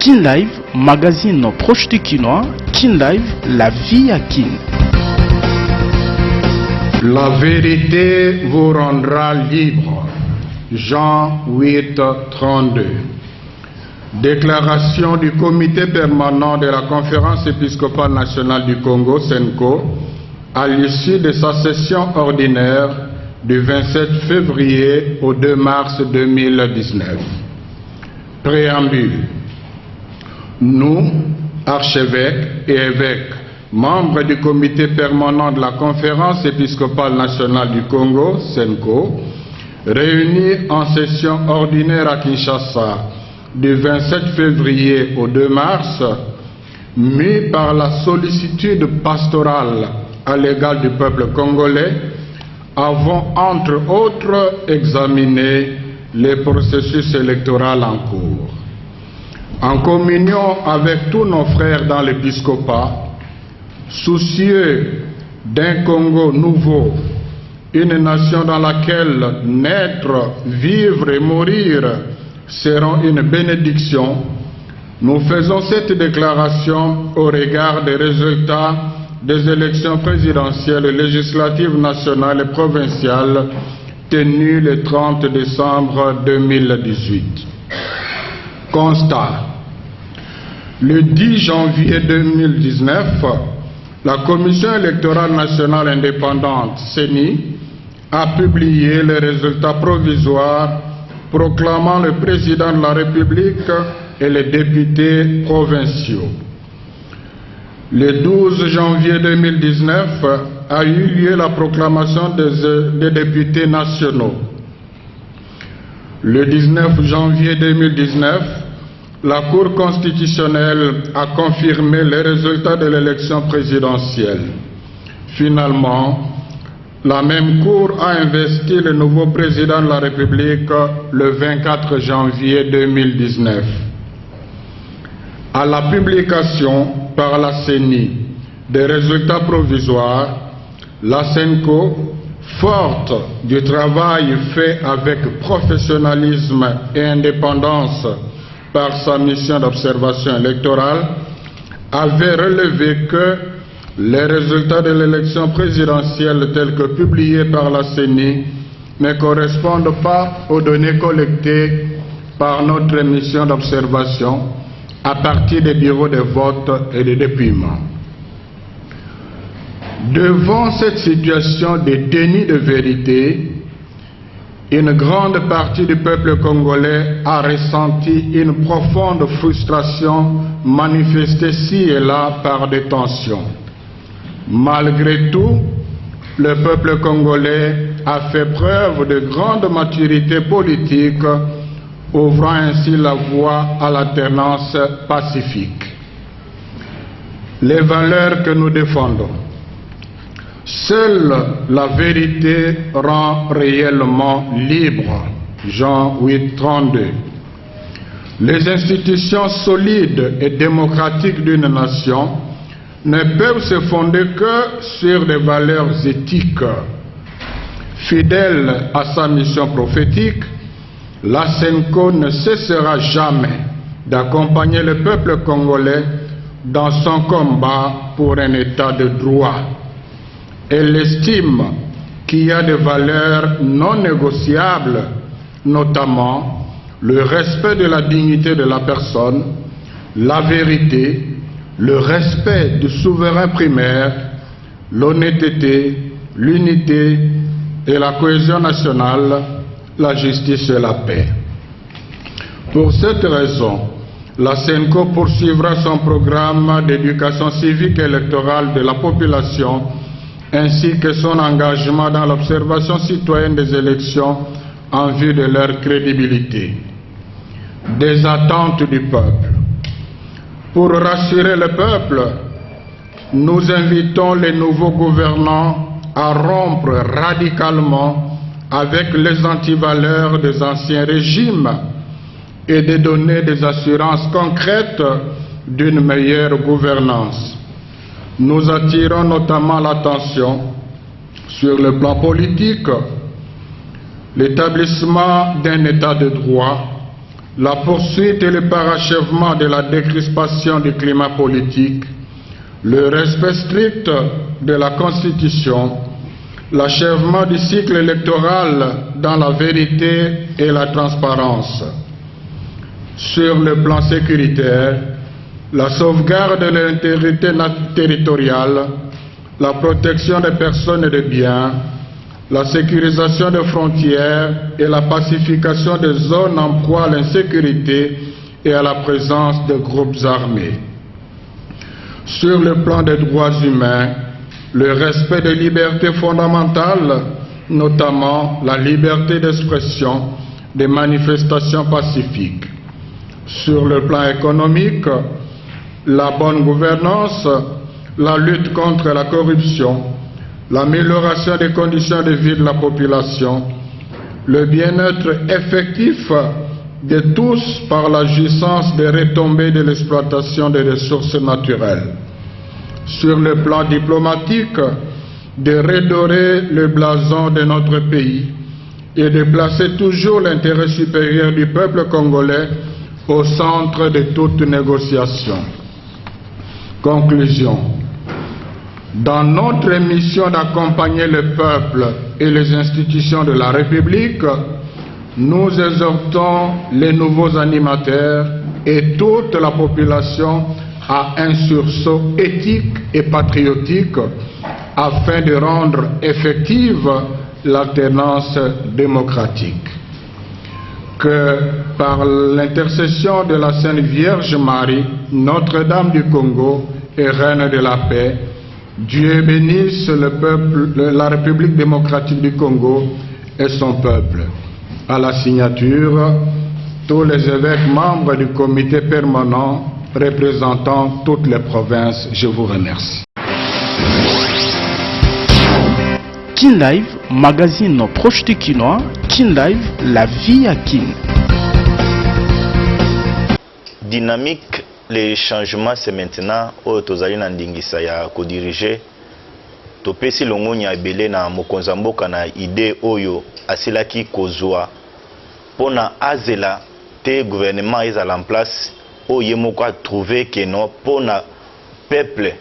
Kin Live, magazine proche du Kinois. Kin Live, la vie à Kin. La vérité vous rendra libre. Jean 8, 32. Déclaration du comité permanent de la Conférence épiscopale nationale du Congo, CENCO, à l'issue de sa session ordinaire du 27 février au 2 mars 2019. Préambule. Nous, archevêques et évêques, membres du comité permanent de la Conférence épiscopale nationale du Congo, CENCO, réunis en session ordinaire à Kinshasa du 27 février au 2 mars, mis par la sollicitude pastorale à l'égard du peuple congolais, avons entre autres examiné les processus électoraux en cours. En communion avec tous nos frères dans l'épiscopat, soucieux d'un Congo nouveau, une nation dans laquelle naître, vivre et mourir seront une bénédiction, nous faisons cette déclaration au regard des résultats des élections présidentielles, législatives, nationales et provinciales tenues le 30 décembre 2018. Constat. Le 10 janvier 2019, la Commission électorale nationale indépendante, CENI, a publié les résultats provisoires proclamant le président de la République et les députés provinciaux. Le 12 janvier 2019 a eu lieu la proclamation des députés nationaux. Le 19 janvier 2019, la Cour constitutionnelle a confirmé les résultats de l'élection présidentielle. Finalement, la même Cour a investi le nouveau président de la République le 24 janvier 2019. À la publication par la CENI des résultats provisoires, la CENCO, forte du travail fait avec professionnalisme et indépendance par sa mission d'observation électorale, avait relevé que les résultats de l'élection présidentielle tels que publiés par la CENI ne correspondent pas aux données collectées par notre mission d'observation à partir des bureaux de vote et de dépouillement. Devant cette situation de déni de vérité, une grande partie du peuple congolais a ressenti une profonde frustration manifestée ci et là par des tensions. Malgré tout, le peuple congolais a fait preuve de grande maturité politique, ouvrant ainsi la voie à l'alternance pacifique. Les valeurs que nous défendons. Seule la vérité rend réellement libre. Jean 8, 32. Les institutions solides et démocratiques d'une nation ne peuvent se fonder que sur des valeurs éthiques. Fidèle à sa mission prophétique, la CENCO ne cessera jamais d'accompagner le peuple congolais dans son combat pour un état de droit. Elle estime qu'il y a des valeurs non négociables, notamment le respect de la dignité de la personne, la vérité, le respect du souverain primaire, l'honnêteté, l'unité et la cohésion nationale, la justice et la paix. Pour cette raison, la CENCO poursuivra son programme d'éducation civique et électorale de la population ainsi que son engagement dans l'observation citoyenne des élections en vue de leur crédibilité. Des attentes du peuple. Pour rassurer le peuple, nous invitons les nouveaux gouvernants à rompre radicalement avec les antivaleurs des anciens régimes et de donner des assurances concrètes d'une meilleure gouvernance. Nous attirons notamment l'attention sur le plan politique, l'établissement d'un état de droit, la poursuite et le parachèvement de la décrispation du climat politique, le respect strict de la Constitution, l'achèvement du cycle électoral dans la vérité et la transparence. Sur le plan sécuritaire, la sauvegarde de l'intégrité territoriale, la protection des personnes et des biens, la sécurisation des frontières et la pacification des zones en proie à l'insécurité et à la présence de groupes armés. Sur le plan des droits humains, le respect des libertés fondamentales, notamment la liberté d'expression, des manifestations pacifiques. Sur le plan économique, la bonne gouvernance, la lutte contre la corruption, l'amélioration des conditions de vie de la population, le bien-être effectif de tous par la jouissance des retombées de l'exploitation des ressources naturelles. Sur le plan diplomatique, de redorer le blason de notre pays et de placer toujours l'intérêt supérieur du peuple congolais au centre de toute négociation. Conclusion. Dans notre mission d'accompagner le peuple et les institutions de la République, nous exhortons les nouveaux animateurs et toute la population à un sursaut éthique et patriotique afin de rendre effective l'alternance démocratique. Que par l'intercession de la Sainte Vierge Marie, Notre-Dame du Congo et Reine de la paix, Dieu bénisse le peuple, la République démocratique du Congo et son peuple. À la signature, tous les évêques membres du comité permanent représentant toutes les provinces, je vous remercie. Kin Live, magazine proche du Kinois. Kin Live, la vie à Kin. Dynamique, les changements c'est maintenant. Tozali na ndingisa ya kodiriger. Topesi longoni ya ebele na mokonza mboka na idée oyo asilaki kozwa pona azela te gouvernement ezala en place oyo moko a trouvé que non pona peuple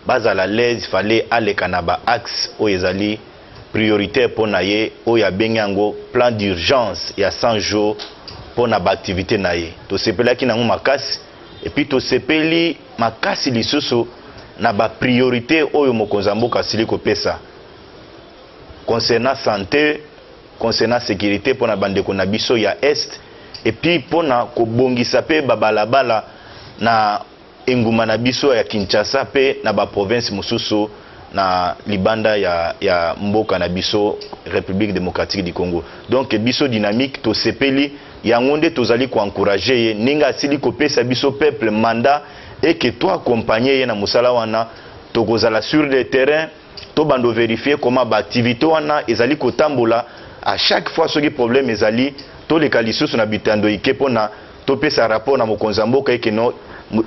bazala l'aise fallait aleka na ba axe oyo ezali prioritaire pona ye oyo abengi yango plan d'urgence ya 100 jours pona ba activité na ye tosepelaki nango makasi et puis tosepeli makasi lisusu na ba priorité oyo mokonza mboka asili kopesa concernant santé, concernant sécurité pona bandeko na biso ya est et puis pona kobongisa pe babalabala na enguma na biso ya Kinshasa pe na ba province mususu na libanda ya mboka na biso République démocratique du Congo. Donc biso dynamique to sepeli yango nde tozali ko encourager ye ninga asili kopesa biso peuple mandat et que toi accompagner ye na musala wana tokozala sur le terrain to bando vérifier comment ba activité wana ezali kotambola à chaque fois ce qui problème ezali to le kalisus na bitando ike pona to pesa rapport na mokonza mboka eke no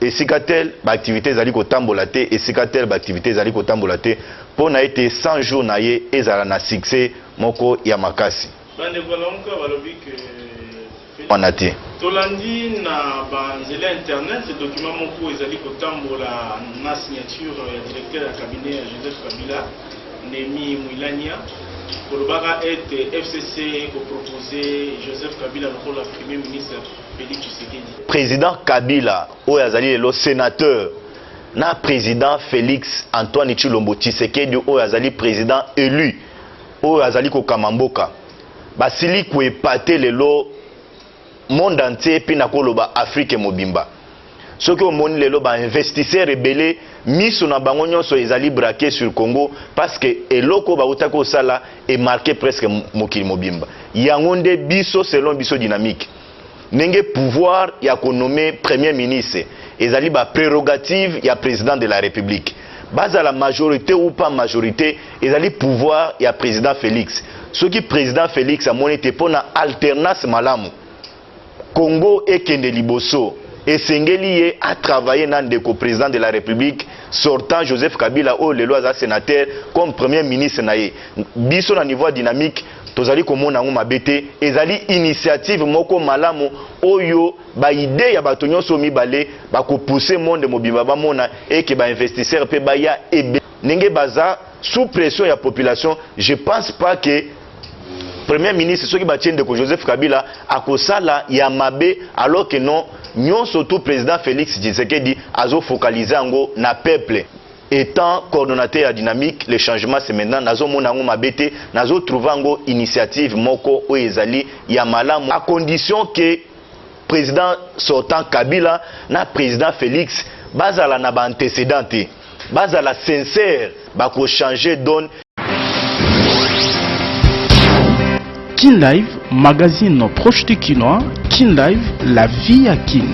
esikatel ba activité ezali kotambola te esikatel ba activité ezali kotambola te pona ete 100 jours na ye ezala na succès moko ya makasi bande volonka balobi que wanati tolandi na banzela internet document moko ezali kotambola na signature ya directeur ya cabinet ya Joseph Kabila Nemi Mwilania kolobaka ete FCC ko proposer Joseph Kabila lokola premier ministre Félix Tshisekedi. Président Kabila oyo azali le sénateur na président Félix Antoine Tshilombo Tshisekedi oyo azali président élu oyo azali ko kamamboka basili ko epate lelo monde entier puis na koloba Afrique mobimba soki omoni lelo ba investisseurs rebelle miso na bango nyonso ezali braqué sur Congo parce que eloko ba utaka osala est marqué presque mokili mobimba yango nde biso selon biso dynamique nenge pouvoir ya ko nommer premier ministre ezali ba prérogative ya président de la République baza la majorité ou pas majorité ezali pouvoir ya président Félix soki président Félix amoni te pona alternance malamu Congo ekende liboso esengeli ye a travaillé dans le président de la République sortant Joseph Kabila ou le loi sénateur comme premier ministre naïe biso na niveau dynamique tozali komona ngo mabete ezali initiative moko malamu oyo ba idée ya bato nyonso mibale ba ko pousser monde mobimba ba mona et que ba investisseur pe ba ya ebe ndenge baza sous pression ya population. Je pense pas que Premier ministre soki batiende ko Joseph Kabila akosala ya mabe alors que non nyonso tout président Félix Tshisekedi azo focaliser ngo na peuple. Étant coordonnateur à dynamique, le changement c'est maintenant nazo monango mabete nazo trouver ngo initiative moko o ezali ya malamu à condition que président sortant Kabila na président Félix bazala na ba antécédent bazala sincère bako changer donne. Kin Live, magazine proche du Kinois. Kin Live, la vie à Kin.